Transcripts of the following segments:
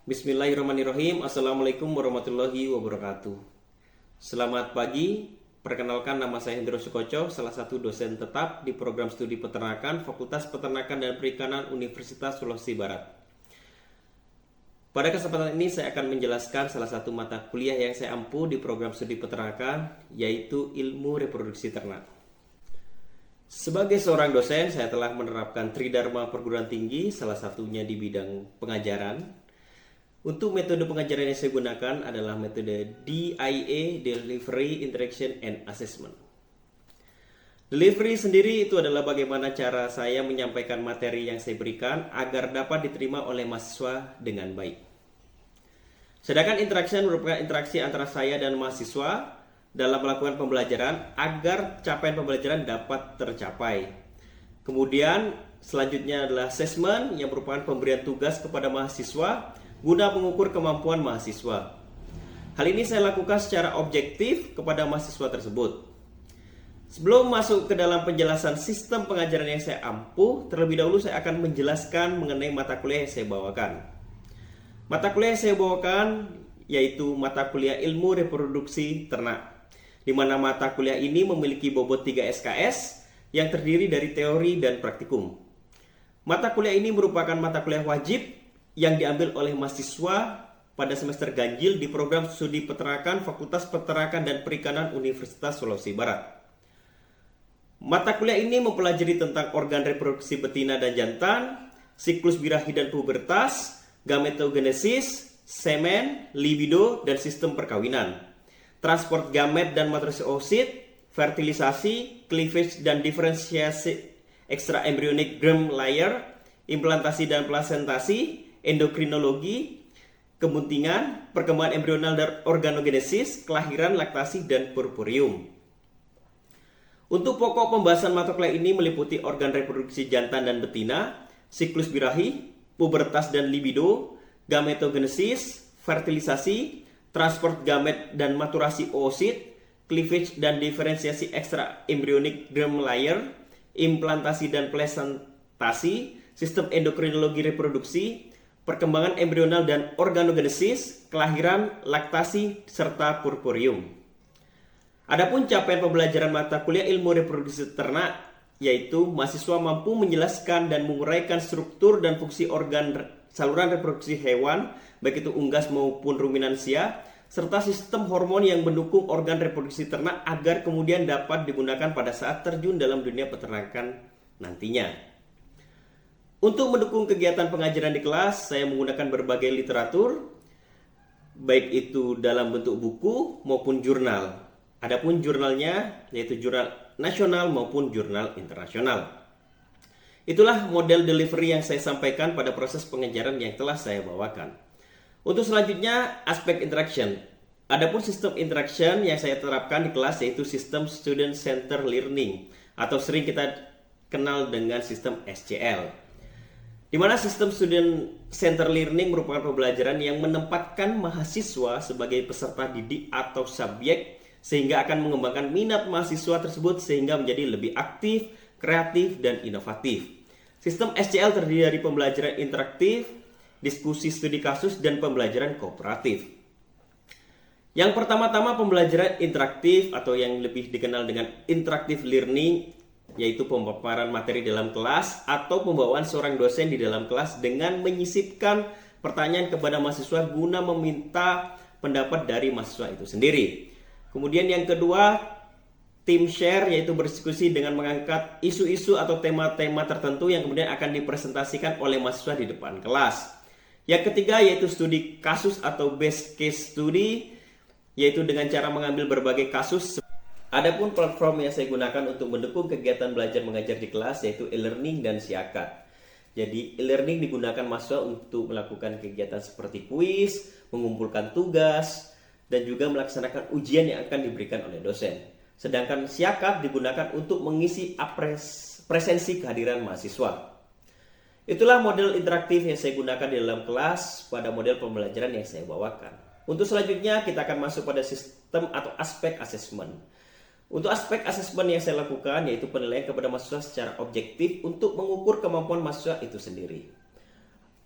Bismillahirrahmanirrahim. Assalamualaikum warahmatullahi wabarakatuh. Selamat pagi. Perkenalkan, nama saya Hendro Sukoco, salah satu dosen tetap di program studi peternakan Fakultas Peternakan dan Perikanan Universitas Sulawesi Barat. Pada kesempatan ini saya akan menjelaskan salah satu mata kuliah yang saya ampu di program studi peternakan, yaitu ilmu reproduksi ternak. Sebagai seorang dosen, saya telah menerapkan Tridharma perguruan tinggi, salah satunya di bidang pengajaran. Untuk metode pengajaran yang saya gunakan adalah metode DIA, Delivery, Interaction, and Assessment. Delivery sendiri itu adalah bagaimana cara saya menyampaikan materi yang saya berikan agar dapat diterima oleh mahasiswa dengan baik. Sedangkan interaction merupakan interaksi antara saya dan mahasiswa dalam melakukan pembelajaran agar capaian pembelajaran dapat tercapai. Kemudian selanjutnya adalah assessment yang merupakan pemberian tugas kepada mahasiswa guna mengukur kemampuan mahasiswa. Hal ini saya lakukan secara objektif kepada mahasiswa tersebut. Sebelum masuk ke dalam penjelasan sistem pengajaran yang saya ampuh, terlebih dahulu saya akan menjelaskan mengenai mata kuliah yang saya bawakan. Mata kuliah yang saya bawakan yaitu mata kuliah ilmu reproduksi ternak, di mana mata kuliah ini memiliki bobot 3 SKS yang terdiri dari teori dan praktikum. Mata kuliah ini merupakan mata kuliah wajib yang diambil oleh mahasiswa pada semester ganjil di program studi peternakan Fakultas Peternakan dan Perikanan Universitas Sulawesi Barat. Mata kuliah ini mempelajari tentang organ reproduksi betina dan jantan, siklus birahi dan pubertas, gametogenesis, semen, libido, dan sistem perkawinan, transport gamet dan matriks oosit, fertilisasi, cleavage dan diferensiasi extra-embryonic germ layer, implantasi dan plasentasi, endokrinologi, kemuntingan, perkembangan embrional dan organogenesis, kelahiran, laktasi, dan puerperium. Untuk pokok pembahasan mata kuliah ini meliputi organ reproduksi jantan dan betina, siklus birahi, pubertas dan libido, gametogenesis, fertilisasi, transport gamet dan maturasi oosit, cleavage dan diferensiasi extra embryonic germ layer, implantasi dan plasentasi, sistem endokrinologi reproduksi, perkembangan embrional dan organogenesis, kelahiran, laktasi, serta puerperium. Adapun capaian pembelajaran mata kuliah ilmu reproduksi ternak, yaitu mahasiswa mampu menjelaskan dan menguraikan struktur dan fungsi organ saluran reproduksi hewan, baik itu unggas maupun ruminansia, serta sistem hormon yang mendukung organ reproduksi ternak agar kemudian dapat digunakan pada saat terjun dalam dunia peternakan nantinya. Untuk mendukung kegiatan pengajaran di kelas, saya menggunakan berbagai literatur, baik itu dalam bentuk buku maupun jurnal. Adapun jurnalnya yaitu jurnal nasional maupun jurnal internasional. Itulah model delivery yang saya sampaikan pada proses pengajaran yang telah saya bawakan. Untuk selanjutnya, aspek interaction. Adapun sistem interaction yang saya terapkan di kelas yaitu sistem Student Center Learning atau sering kita kenal dengan sistem SCL. Di mana sistem Student Center Learning merupakan pembelajaran yang menempatkan mahasiswa sebagai peserta didik atau subjek sehingga akan mengembangkan minat mahasiswa tersebut sehingga menjadi lebih aktif, kreatif, dan inovatif. Sistem SCL terdiri dari pembelajaran interaktif, diskusi studi kasus, dan pembelajaran kooperatif. Yang pertama-tama pembelajaran interaktif atau yang lebih dikenal dengan interactive learning, yaitu pemaparan materi dalam kelas atau pembawaan seorang dosen di dalam kelas dengan menyisipkan pertanyaan kepada mahasiswa guna meminta pendapat dari mahasiswa itu sendiri. Kemudian yang kedua, team share, yaitu berdiskusi dengan mengangkat isu-isu atau tema-tema tertentu yang kemudian akan dipresentasikan oleh mahasiswa di depan kelas. Yang ketiga yaitu studi kasus atau base case study, yaitu dengan cara mengambil berbagai kasus. Adapun platform yang saya gunakan untuk mendukung kegiatan belajar mengajar di kelas yaitu e-learning dan Siakat. Jadi e-learning digunakan mahasiswa untuk melakukan kegiatan seperti kuis, mengumpulkan tugas, dan juga melaksanakan ujian yang akan diberikan oleh dosen. Sedangkan Siakat digunakan untuk mengisi presensi kehadiran mahasiswa. Itulah model interaktif yang saya gunakan di dalam kelas pada model pembelajaran yang saya bawakan. Untuk selanjutnya kita akan masuk pada sistem atau aspek asesmen. Untuk aspek asesmen yang saya lakukan yaitu penilaian kepada mahasiswa secara objektif untuk mengukur kemampuan mahasiswa itu sendiri.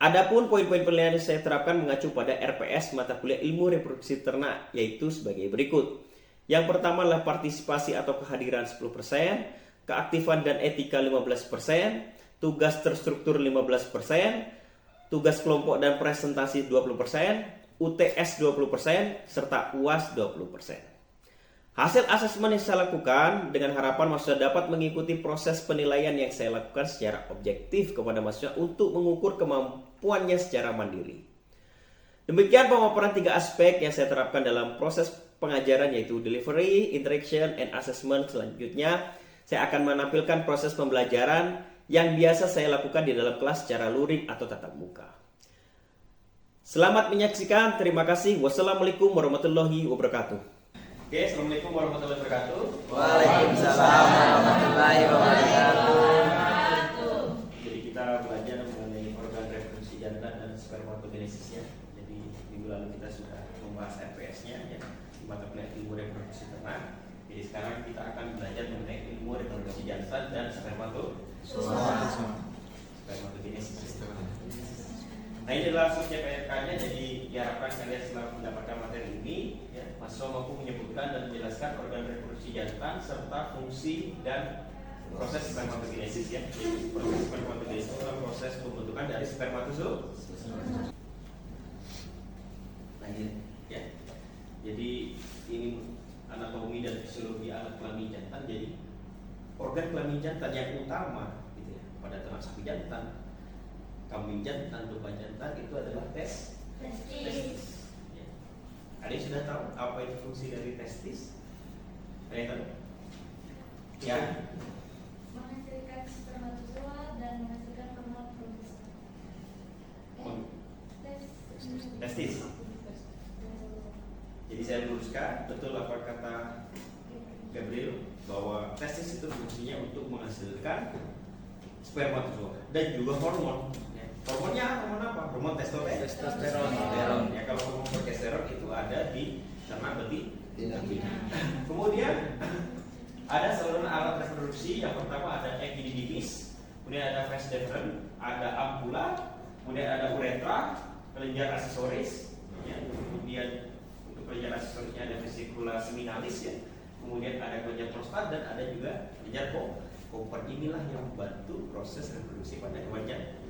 Adapun poin-poin penilaian yang saya terapkan mengacu pada RPS mata kuliah ilmu reproduksi ternak, yaitu sebagai berikut. Yang pertama adalah partisipasi atau kehadiran 10%, keaktifan dan etika 15%, tugas terstruktur 15%, tugas kelompok dan presentasi 20%, UTS 20%, serta UAS 20%. Hasil asesmen yang saya lakukan dengan harapan mahasiswa dapat mengikuti proses penilaian yang saya lakukan secara objektif kepada mahasiswa untuk mengukur kemampuannya secara mandiri. Demikian pemaparan 3 aspek yang saya terapkan dalam proses pengajaran, yaitu delivery, interaction, and assessment. Selanjutnya, saya akan menampilkan proses pembelajaran yang biasa saya lakukan di dalam kelas secara luring atau tatap muka. Selamat menyaksikan, terima kasih. Wassalamualaikum warahmatullahi wabarakatuh. Oke, assalamualaikum warahmatullahi wabarakatuh. Waalaikumsalam warahmatullahi wabarakatuh. Jadi kita belajar mengenai organ reproduksi jantan dan spermatogenesisnya. Jadi minggu lalu kita sudah membahas RPS-nya ya, di mata kuliah ilmu reproduksi ternak. Jadi sekarang kita akan belajar mengenai ilmu reproduksi jantan dan spermatogenesis. Nah, ini adalah subjek PRK-nya. Jadi diharapkan kalian setelah mendapatkan materi ini ya, mahasiswa mampu menyebutkan dan menjelaskan organ reproduksi jantan serta fungsi dan proses spermatogenesis ya. Jadi proses spermatogenesis adalah proses pembentukan dari spermatozoa. Nah, ini ya. Jadi ini anatomi dan fisiologi alat kelamin jantan. Jadi organ kelamin jantan yang utama gitu ya, pada ternak sapi jantan, kambing jantan, domba jantan itu adalah testis. Ya. Ada yang sudah tahu apa itu fungsi dari testis? Ada yang tahu? Ya. Menghasilkan spermatozoa dan menghasilkan hormon Testis. Jadi saya luruskan, betul apa kata Gabriel bahwa testis itu fungsinya untuk menghasilkan spermatozoa dan juga hormon. Hormonnya hormon apa? Hormon testosteron. Ya, kalau hormon progesteron itu ada di ternak betina. Kemudian ada saluran alat reproduksi. Yang pertama ada epididymis, kemudian ada vas deferens, ada ampula, kemudian ada uretra, kelenjar aksesoris. Ya, kemudian untuk kelenjar aksesorisnya ada vesicula seminalis ya. Kemudian ada kelenjar prostat dan ada juga kelenjar koper. Inilah yang membantu proses reproduksi pada hewan jantan.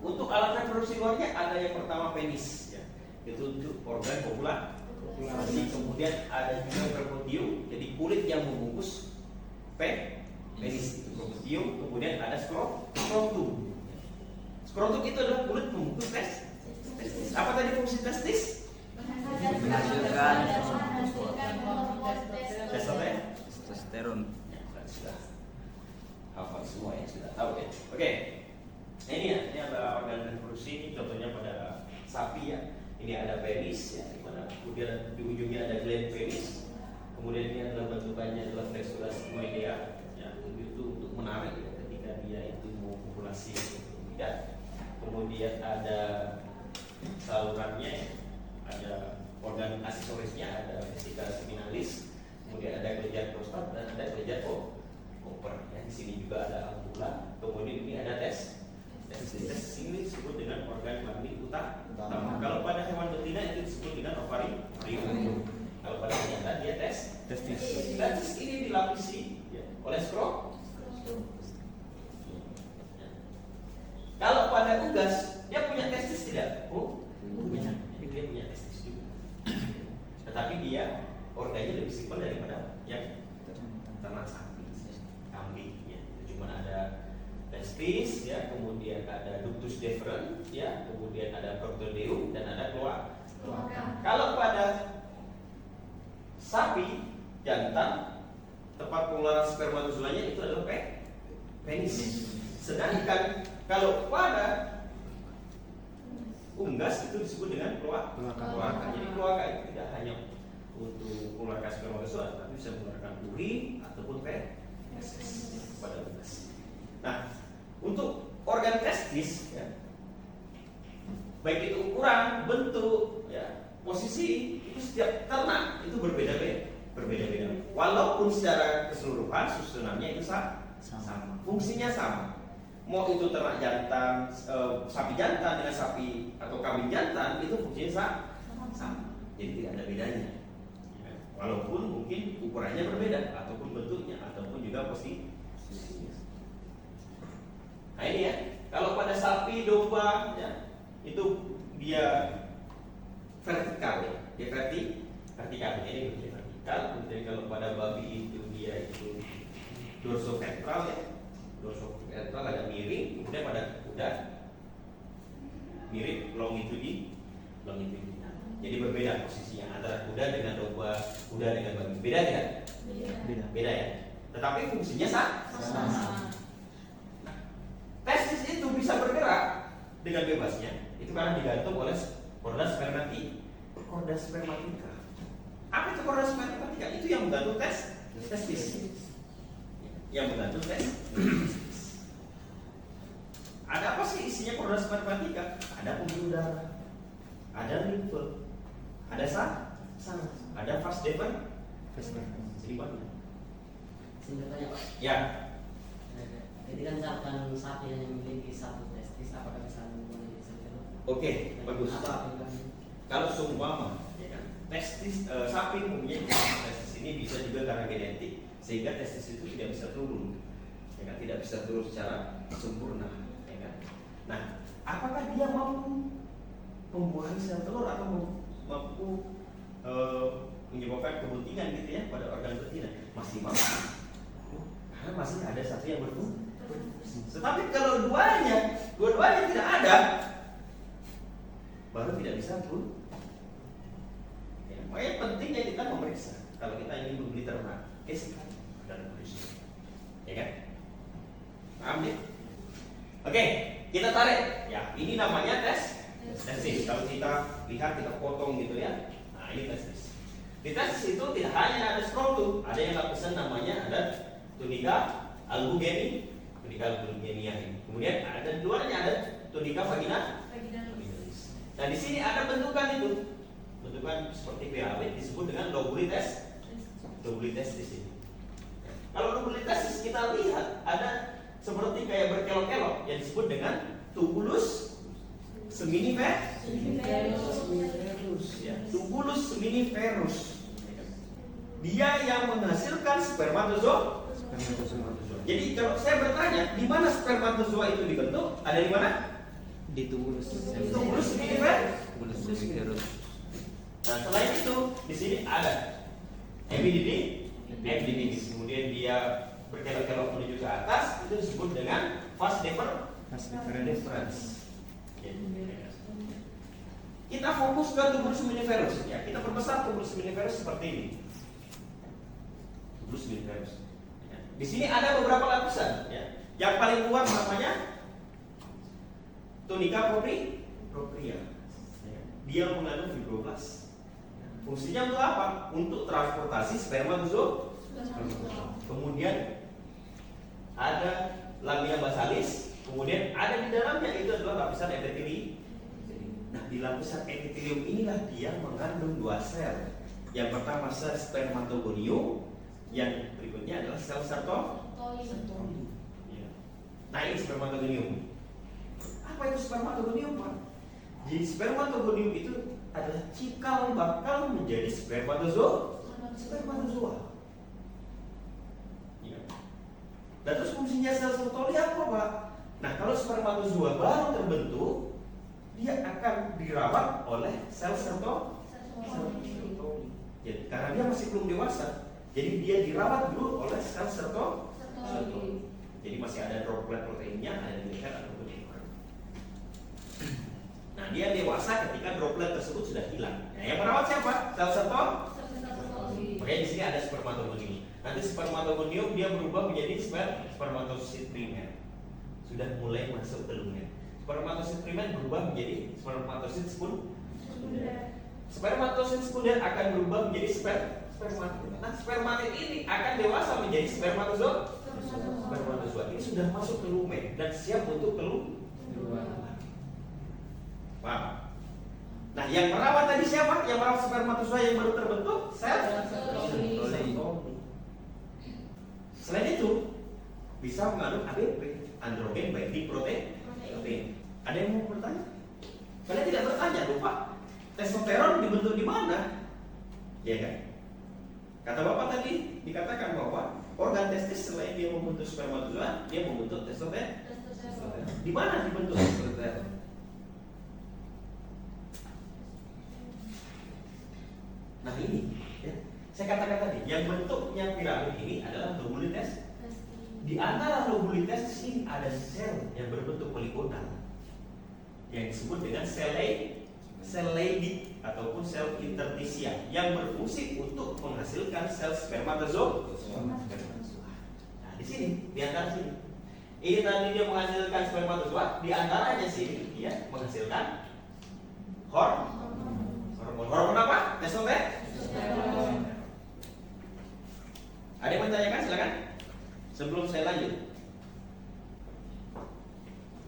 Untuk alat reproduksi luarnya ada yang pertama penis ya. Itu untuk organ kopulasi. Kemudian ada juga perputium, jadi kulit yang membungkus penis itu perputium. Kemudian ada skrotum. Skrotum itu adalah kulit membungkus testis. Apa tadi fungsi testis? Menghasilkan testosteron. Ya, sudah hafal semua ya, sudah tahu ya. Oke. Nah, ini adalah organ reproduksi. Ini contohnya pada sapi ya. Ini ada penis ya, dimana kemudian di ujungnya ada gland penis. Kemudian ini adalah bentukannya adalah flexura sigmoidea ya, itu untuk menarik ya, ketika dia itu mau populasi tidak. Kemudian ada salurannya, ada organ aksesorisnya, ada vesicula seminalis, kemudian ada kelenjar prostat dan ada kelenjar koper. Ya, di sini juga ada ampula. Kemudian ini ada testis ini disebut dengan organ kelamin utama. Kalau pada hewan betina itu disebut dengan ovarium. Kalau pada jantan dia testis. Testis ini dilapisi ya, oleh skrotum. Kalau pada unggas dia punya testis tidak? Punya. Dia punya testis juga. Tetapi dia organnya lebih simpel daripada yang ternak sapi, kambing ya. Cuma ada testis ya, kemudian ada ductus deferens ya, kemudian ada proctodeum dan ada kloaka. Kalau pada sapi jantan tempat pengeluaran spermatozoanya itu adalah penis. Sedangkan kalau pada unggas itu disebut dengan kloaka. Jadi kloaka itu tidak hanya untuk mengeluarkan spermatozoa, tapi bisa mengeluarkan urin ataupun feses pada unggas. Nah, untuk organ testis ya, baik itu ukuran, bentuk, ya, posisi itu setiap ternak itu berbeda-beda. Walaupun secara keseluruhan susunannya itu sama, fungsinya sama. mau itu ternak jantan, sapi jantan dengan sapi atau kambing jantan itu fungsinya sama. Jadi tidak ada bedanya. Ya, walaupun mungkin ukurannya berbeda ataupun bentuknya ataupun juga posisinya. Nah ini ya, kalau pada sapi, domba ya, itu dia vertikal ya, dia vertikal. Ini dia vertikal. Kemudian kalau pada babi itu dia itu dorsoventral ya, dorsoventral agak miring. Kemudian pada kuda mirip longitudinal. Jadi berbeda posisinya antara kuda dengan domba, kuda dengan babi. Beda tidak? Beda ya. Tetapi fungsinya sama. Testis itu bisa bergerak dengan bebasnya. Itu karena digantung oleh korda spermatika. Apa itu korda spermatika? Itu yang menggantung testis. Yang menggantung testis. Ada apa sih isinya korda spermatika? Ada pembuluh darah, ada limfe, ada saraf, ada vas deferens. Jadi mana? Singkat tanya Pak. Ya. Jadi kan misalkan sapi yang memiliki satu testis, apakah bisa memiliki satu? Oke, bagus. Apa? Kalau seumpama, ya kan, testis sapi mempunyai testis ini bisa juga karena genetik, sehingga testis itu tidak bisa turun, ya kan, tidak bisa turun secara sempurna, ya kan. Nah, apakah dia mampu membuahi sel telur atau mampu menyebabkan kebuntingan gitu ya pada organ betina? Masih mampu, karena masih ada satu yang berfungsi. Tetapi kalau dua-duanya tidak ada, baru tidak bisa turun. Ya, makanya pentingnya kita memeriksa kalau kita ingin membeli ternak, dan berisiko, ya kan? Paham ya? Oke, kita tarik. Ya, ini namanya testis. Kalau kita lihat, kita potong gitu ya. Nah, ini testis. Di testis itu tidak hanya ada skrotum, ada yang lapisan namanya ada tunika albugeni. Kemudian ada di luarnya ada tunika vaginalis. Nah di sini ada bentukan itu, bentukan seperti PAW disebut dengan lobulites testis ini. Kalau lobulites kita lihat ada seperti kayak berkelok-kelok yang disebut dengan tubulus seminiferus. Ya, tubulus seminiferus. Dia yang menghasilkan spermatozoa. Jadi kalau saya bertanya, di mana spermatozoa itu dibentuk? Ada di mana? Di tubulus seminiferus. Nah, selain itu di sini ada epididymis. Kemudian dia berkelok-kelok menuju ke atas, itu disebut dengan vas deferens. Kita fokus ke tubulus seminiferus ya. Kita perbesar tubulus seminiferus seperti ini. Tubulus seminiferus. Di sini ada beberapa lapisan ya. Yang paling luar namanya tunika propria. Dia mengandung fibroblast. Fungsinya untuk apa? Untuk transportasi spermatozoa. Kemudian ada lamina basalis. Kemudian ada di dalamnya itu adalah lapisan epitelium. Nah, di lapisan epitelium inilah dia mengandung dua sel. Yang pertama sel spermatogonium, yang berikutnya adalah sel sertoli. Nah, ini spermatogonium. Apa itu spermatogonium, Pak? Jadi spermatogonium itu adalah cikal bakal menjadi spermatozoa. Ya. Dan terus fungsinya sel sertoli apa, Pak? Nah, kalau spermatozoa baru terbentuk, dia akan dirawat oleh sel sertoli. Jadi, karena dia masih belum dewasa, jadi dia dirawat dulu oleh sel sertoli. Jadi masih ada droplet proteinnya, ada di leher ataupun di ekor. Nah, dia dewasa ketika droplet tersebut sudah hilang. Nah, yang merawat siapa? Sel sertoli. Makanya di sini ada spermatogonium. Nanti spermatogonium dia berubah menjadi spermatosit primer. Sudah mulai masuk ke lumen. Spermatosit primer berubah menjadi spermatosit sekunder. Spermatosit sekunder akan berubah menjadi spermatid. Nah, spermatid ini akan dewasa menjadi spermatozoa. Ini sudah masuk ke lumen dan siap untuk keluar. Paham? Nah, yang merawat tadi siapa? Yang merawat spermatozoa yang baru terbentuk? Sel sertoli. Selain itu, bisa mengandung ABP, androgen binding Ada yang mau bertanya? Kalian tidak bertanya, lupa. Testosteron dibentuk di mana? Ya kan? Kata Bapak tadi dikatakan bahwa organ testis selain dia membentuk spermatozoa, dia membentuk testosteron. Testosteron. Di mana dibentuk testosteron? Nah ini, ya. Saya katakan tadi, yang bentuknya piramid ini adalah lobulites. Di antara lobulites ini ada sel yang berbentuk poligonal yang disebut dengan sel Leydig ataupun sel interstisia yang berfungsi untuk menghasilkan sel spermatozoa. Nah, di sini, di antara sini. Ini tadi dia menghasilkan spermatozoa, di antaranya sini dia menghasilkan hormon. Hormon apa? Testosteron. Ada yang menanyakan? Silakan. Sebelum saya lanjut.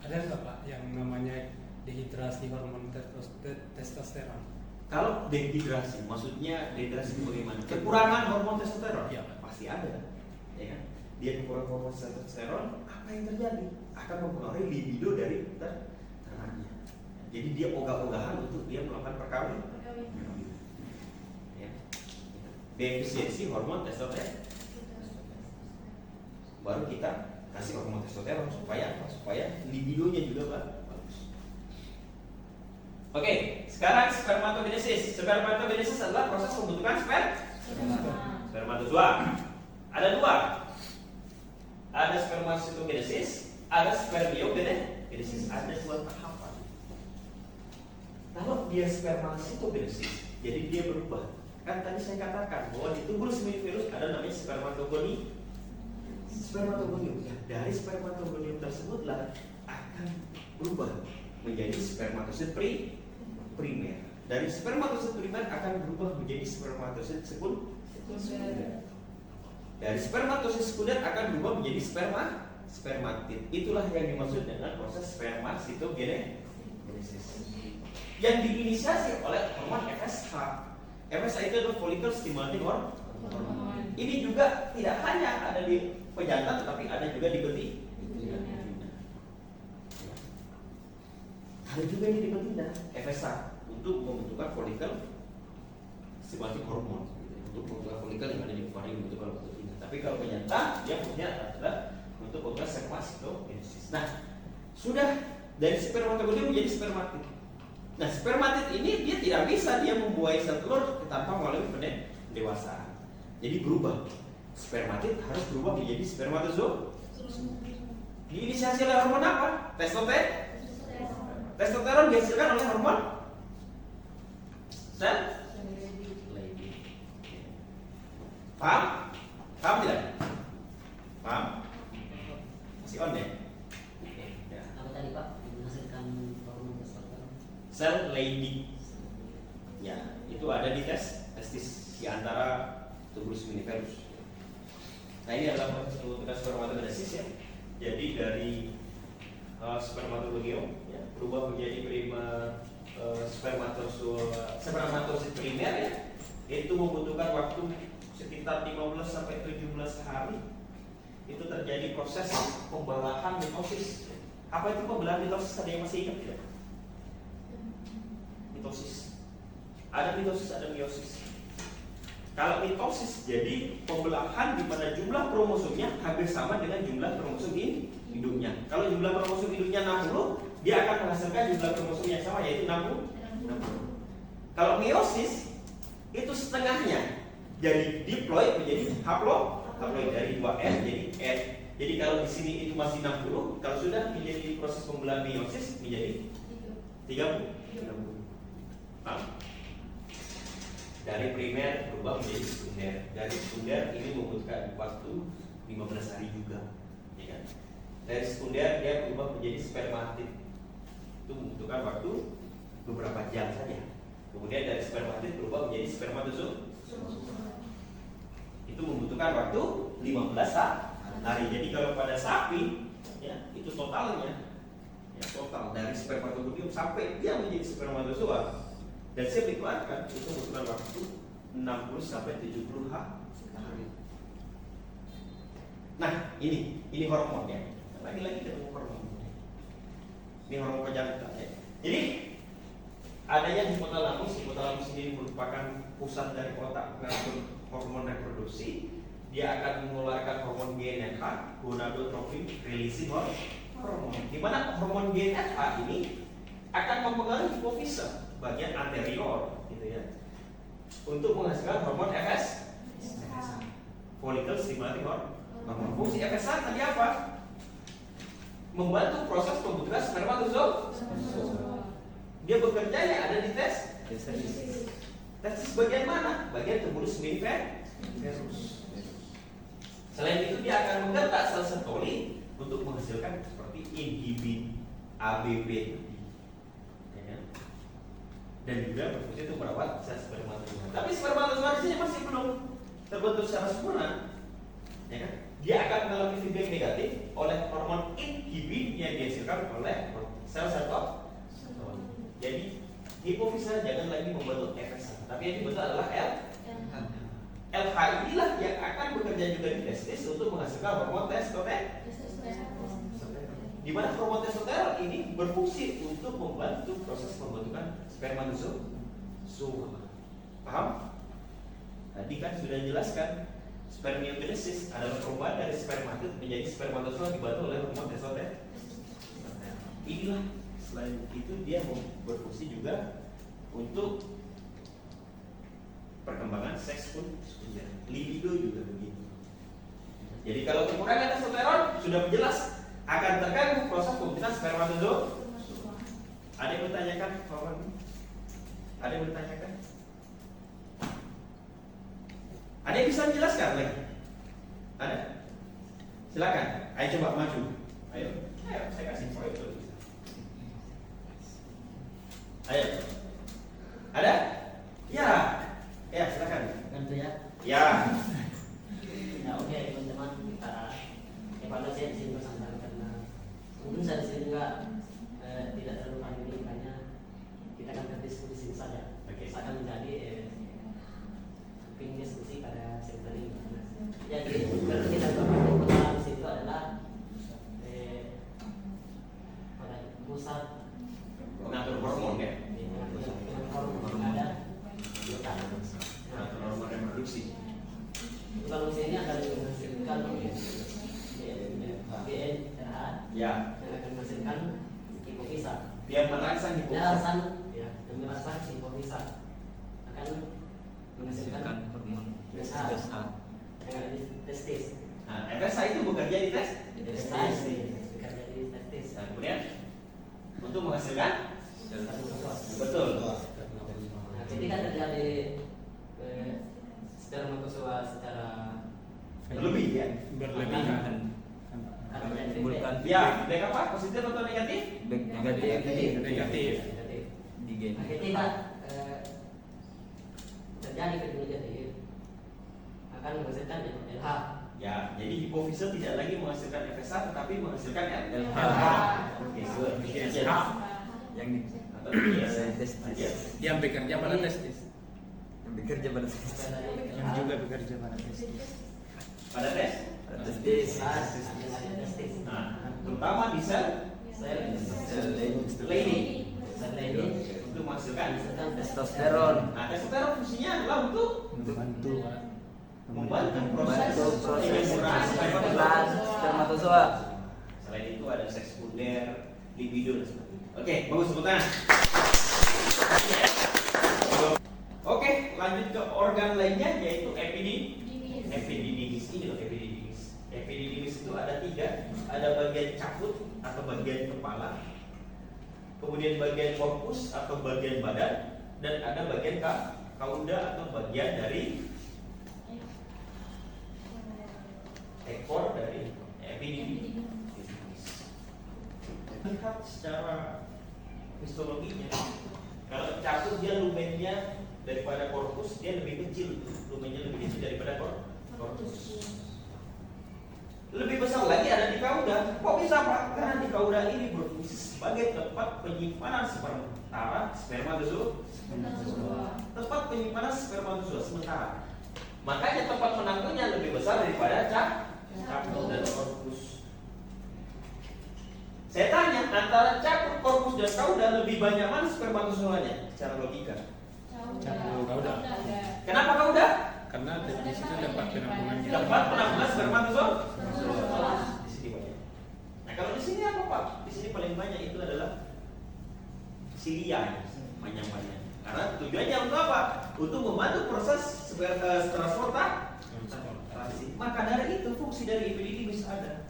Ada nggak Pak yang namanya dehidrasi hormon testosteron? Kalau dehidrasi, maksudnya dehidrasi itu bagaimana? Kekurangan hormon testosteron? Iya, Pak. Pasti ada, ya kan? Dia kekurangan hormon testosteron, apa yang terjadi? Akan mempengaruhi libido dari ternaknya. Jadi dia ogah-ogahan untuk dia melakukan perkawinan. Ya. Defisiensi hormon testosteron. Baru kita kasih hormon testosteron supaya libidonya juga bagus. Oke, sekarang spermatogenesis. Spermatogenesis adalah proses pembentukan spermatozoa. Ada dua. Ada spermatogenesis, ada spermiogenesis. Ada dua tahapan. Kalau dia spermatogenesis, jadi dia berubah. Kan tadi saya katakan bahwa di tubuh seminiferus ada namanya spermatogonium. Ya, dari spermatogonium tersebutlah akan berubah menjadi spermatosit primer. Dari spermatosit primer akan berubah menjadi spermatosit sekunder. Dari spermatosit sekunder akan berubah menjadi spermatid. Itulah yang dimaksud dengan proses spermasitogenesis yang diinisiasi oleh hormon FSH. FSH itu adalah follicle stimulating hormone. Ini juga tidak hanya ada di pejantan, tetapi ada juga di betina. Ada juga yang di betina, FSH, untuk membentukkan follicle stimulating hormone, untuk membentukkan follicle yang ada di ovarium membentukkan betina. Tapi kalau pejantan, dia punya adalah untuk membentukkan spermatogenesis. Nah, sudah dari spermatogonium menjadi spermatid. Nah, spermatid ini dia tidak bisa dia membuahi sel telur tanpa melalui pendewasaan. Jadi berubah. Spermatid harus berubah menjadi spermatozoa. Diinisiasi oleh hormon apa? Testosteron. Testosteron dihasilkan oleh hormon sel Leydig. Paham? Paham tidak? Paham? Masih on ya? Ya. Apa tadi Pak? Menghasilkan hormon testosteron. Sel Leydig. Ya, itu ada di testis di antara tubuh seminiferus. Nah, ini adalah proses pembentukan spermatogenesis ya. Jadi dari spermatogonium ya, berubah menjadi spermatosit primer ya. Itu membutuhkan waktu sekitar 15 sampai 17 hari. Itu terjadi proses pembelahan mitosis. Apa itu pembelahan mitosis? Ada yang masih ingat tidak? Mitosis. Ada mitosis, ada meiosis. Kalau mitosis jadi pembelahan di mana jumlah kromosomnya hampir sama dengan jumlah kromosom induknya. Kalau jumlah kromosom induknya 60, dia akan menghasilkan jumlah kromosom yang sama yaitu 60. Kalau meiosis itu setengahnya, jadi diploid menjadi haploid dari 2N jadi N. Jadi kalau di sini itu masih 60, kalau sudah menjadi proses pembelahan meiosis menjadi 30. Paham? Dari primer berubah menjadi sekunder. Dari sekunder ini membutuhkan waktu 15 hari juga, ya kan? Dari sekunder dia berubah menjadi spermatid. Itu membutuhkan waktu beberapa jam saja. Kemudian dari spermatid berubah menjadi spermatozoa. Itu membutuhkan waktu 15 hari. Jadi kalau pada sapi, ya itu totalnya, ya total dari spermatogonium sampai dia menjadi spermatozoa. Dan siap dikeluarkan itu membutuhkan waktu 60 sampai 70 hari. Nah, ini hormon ya. Lagi-lagi ketemu hormon. Ini hormon kecantikan. Ya. Jadi adanya hipotalamus. Hipotalamus ini merupakan pusat dari otak pengatur hormon reproduksi. Dia akan mengeluarkan hormon GnRH, gonadotropin releasing hormone. Di mana hormon GnRH ini akan mempengaruhi hipofisa bagian anterior, gitu ya, untuk menghasilkan hormon FS, follicle stimulating hormone. Fungsi FSH tadi apa? Membantu proses pembentukan spermatozoa. Dia bekerjanya ada di testis. Testis bagian mana? Bagian tumulus miniferus. Selain itu dia akan menggerak sel sentoli untuk menghasilkan seperti inhibin, ABP, ya kan? Dan juga berfungsi untuk merawat sel spermatozoa. Tapi spermatozoa di sini masih belum terbentuk secara sempurna, ya kan? Dia akan mengalami feedback negatif oleh hormon inhibin yang dihasilkan oleh sel sentol. Jadi hipofisa jangan lagi membentuk FSH, tapi yang dibentuk adalah LH inilah yang akan bekerja juga di testis untuk menghasilkan hormon testosteron. Di mana hormon testosteron ini berfungsi untuk membantu proses pembentukan spermatozoa. Paham? Tadi kan sudah dijelaskan spermiogenesis adalah perubahan dari spermatid menjadi spermatozoa dibantu oleh hormon testosteron. Inilah selain itu dia berfungsi juga untuk perkembangan seks pun libido juga begitu. Jadi kalau kekurangan testosteron sudah jelas akan terganggu proses pembentukan spermatozoa. Ada yang bertanyakan? Ada yang bertanyakan? Ada yang bisa menjelaskan lagi? Ada? Silakan. Ayo coba maju. Ayo, saya kasih poin dulu. Ayo. Ada? Ya. Ya, silakan. Tentu ya. Ya. Ya oke teman-teman, kita evaluasi di sini bersama karena mungkin saya di sini juga tidak terlalu panjang ini, makanya kita akan berdiskusi di sini saja. Oke. Saya akan menjadi ping diskusi pada sektor ini. Jadi kalau kita berbicara di situ adalah pada pusat Pengatur hormon ya. hormon ada di otak. Pengatur hormon reproduksi. Kalau ini akan menghasilkan GnRH Ya. yang akan menghasilkan hipofisa. Dia merangsang hipofisa. Dan merangsang hipofisa akan menghasilkan hormon FSH yang ada di testis. Nah, FSH itu bekerja di testis. Bekerja di testis. Nah, kemudian untuk menghasilkan betul. Nah, ketika terjadi spermatozoa secara Berlebih ya. Berlebihan. akan terjadi Menimbulkan Ya, baik apa? Positif atau negatif? negatif Negatif. di gen. Nah, ketika terjadi feedback negatif akan menghasilkan LH. Ya, jadi hipofisa tidak lagi menghasilkan FSH tetapi menghasilkan LH. Oke, good. Bikin aja. Yang di Atau bikin testis. Yang bekerja pada testis. Yang bekerja pada testis. Yang juga bekerja pada testis. Pada tes. Pada testis. Testis. Nah, terutama di sel lining untuk menghasilkan Testosteron Nah, testosteron fungsinya adalah untuk Membantu membantu proses membantu proses pembentukan pembentukan spermatozoa. Selain itu ada seks sekunder, libido dan sebagainya. Oke, bagus tepuk tangan. Oke, lanjut ke organ lainnya yaitu epididymis. Ini loh epididymis. Epididymis itu ada 3, ada bagian caput atau bagian kepala, kemudian bagian korpus atau bagian badan, dan ada bagian kauda atau bagian dari ekor dari epididymis. Lihat secara histologinya, kalau caput dia lumennya daripada korpus dia lebih kecil, lumennya lebih kecil daripada korpus. Lebih besar lagi ada di kauda. Kok bisa Pak? Karena di kauda ini berfungsi sebagai tempat penyimpanan sementara spermatozoa. Tempat penyimpanan spermatozoa sementara. Makanya tempat menampungnya lebih besar daripada caput dan korpus. Saya tanya, antara caput, korpus, dan kauda lebih banyak mana spermatozoanya secara logika? Kauda. Kenapa kauda? Karena di situ dapat penampungan Tempat penampungan spermatozoa. Di sini banyak. Nah kalau di sini apa Pak? Di sini paling banyak itu adalah silia, banyak-banyak. Karena tujuannya untuk apa? Untuk membantu proses transportasi. Maka dari itu fungsi dari epididymis ada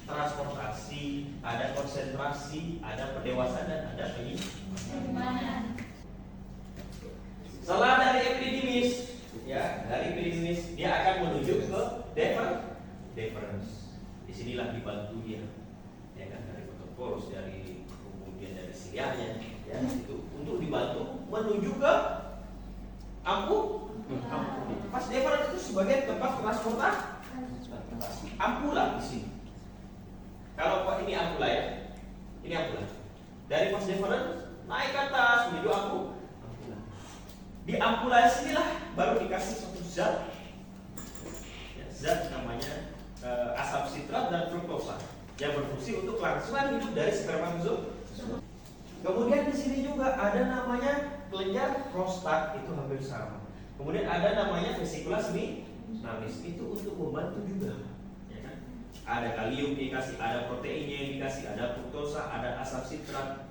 transportasi, ada konsentrasi, ada pendewasaan dan ada penyimpanan. Setelah dari epididymis, ya dari epididymis dia akan menuju ke deferens. Disinilah dibantu dia, ya kan dari protokolos, dari kemudian dari silianya, ya itu untuk dibantu menuju ke ampul. Pas deferens itu sebagai tempat transportasi. Ampula di sini. Kalau Pak ini ampula ya, ini ampula. Dari vas deferens naik ke atas menuju ampula. Di ampula sinilah baru dikasih satu zat, ya, zat namanya asam sitrat dan fruktosa yang berfungsi untuk kelangsungan hidup dari spermatozoa. Kemudian di sini juga ada namanya kelenjar prostat, itu hampir sama. Kemudian ada namanya vesikula seminalis, itu untuk membantu juga. Ada kalium dikasih, ada proteinnya yang dikasih, ada fruktosa, ada asam sitrat.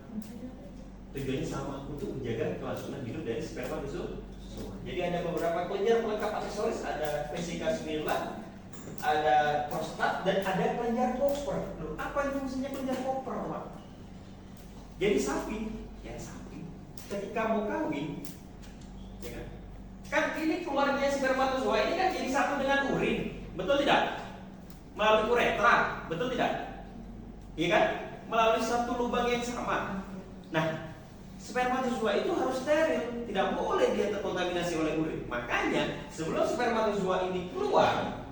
Tujuannya sama, untuk menjaga kelangsungan hidup dari spermatozoa. Jadi ada beberapa kelenjar pelengkap aksesoris, ada vesika semilular, ada prostat, dan ada kelenjar Popper. Loh, apa yang fungsinya kelenjar Popper, Pak? Jadi sapi, ketika mau kawin, ya kan ini keluarnya spermatozoa ini kan jadi satu dengan urin, betul tidak? Melalui uretra, betul tidak? Iya kan? Melalui satu lubang yang sama. Nah, spermatozoa itu harus steril, tidak boleh dia terkontaminasi oleh urin. Makanya sebelum spermatozoa ini keluar,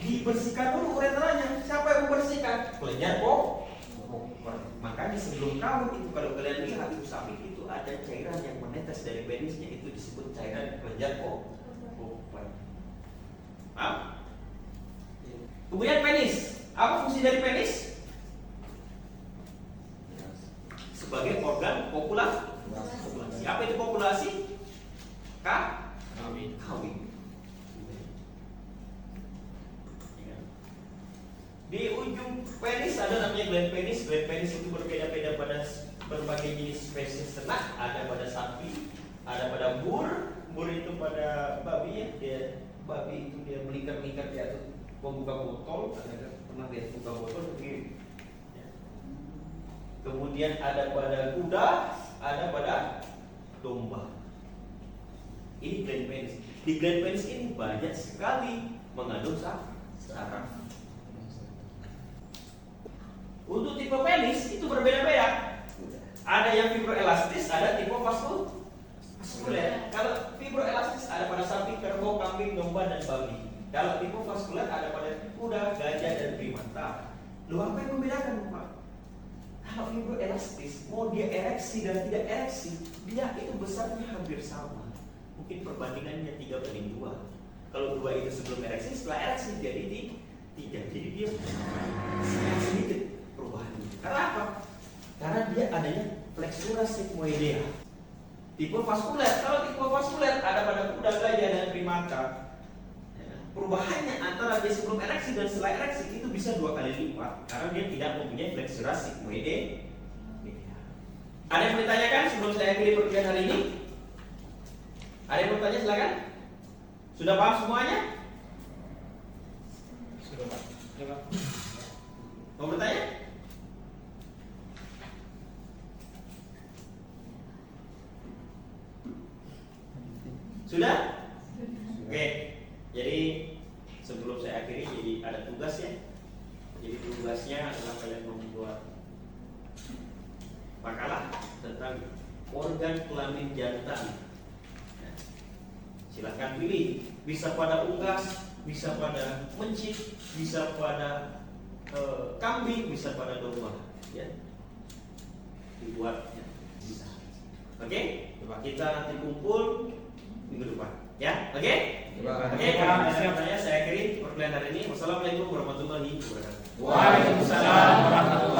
dibersihkan dulu uretranya. Siapa yang membersihkan? Kelenjar Popper. Makanya sebelum kawin itu kalau kalian lihat ibu sapi itu ada cairan yang menetes dari penisnya, itu disebut cairan kelenjar Popper. Paham? Kemudian penis, apa fungsi dari penis? Sebagai organ populasi. Apa itu populasi? Kawin. Di ujung penis ada namanya gland penis. Gland penis itu berbeda-beda pada berbagai jenis spesies ternak. Ada pada sapi, ada pada bur. Bur itu pada babi ya. Babi itu dia melingkar-lingkar di atas membuka botol, pernah lihat buka botol begini. Kemudian ada pada kuda, ada pada domba. Ini gland penis. Di gland penis ini banyak sekali mengandung saraf. Untuk tipe penis itu berbeda-beda. Ada yang fibroelastis, ada tipe vaskuler. Kalau fibroelastis ada pada sapi, kerbau, kambing, domba, dan babi. Kalau tipe vaskuler ada pada kuda, gajah, dan primata. Loh, apa yang membedakan, Pak? Kalau fibroelastis, mau dia ereksi dan tidak ereksi, dia itu besarnya hampir sama. Mungkin perbandingannya 3:2. Kalau 2 itu sebelum ereksi, setelah ereksi jadi 3. Jadi dia sangat sedikit perubahannya. Karena apa? Karena dia adanya flexura sigmoidea. Tipe vaskuler, kalau tipe vaskuler ada pada kuda, gajah, dan primata. Perubahannya antara dia sebelum ereksi dan setelah ereksi itu bisa 2 kali lipat karena dia tidak mempunyai flexura sigmoidea. Ada yang ditanyakan sebelum saya akhiri perkuliahan hari ini? Ada yang bertanya, silakan. Sudah paham semuanya? Sudah, Pak. Mau bertanya? Sudah? Oke. Jadi sebelum saya akhiri, jadi ada tugas ya. Jadi tugasnya adalah kalian membuat makalah tentang organ kelamin jantan. Ya. Silahkan pilih, bisa pada unggas, bisa pada mencit, bisa pada kambing, bisa pada domba. Ya. Dibuat ya. Bisa. Oke? Kita nanti kumpul minggu depan. Ya, oke? Oke, kalau ada yang bertanya saya akhiri perkuliahan hari ini. Wassalamualaikum warahmatullahi wabarakatuh. Waalaikumsalam warahmatullahi wabarakatuh.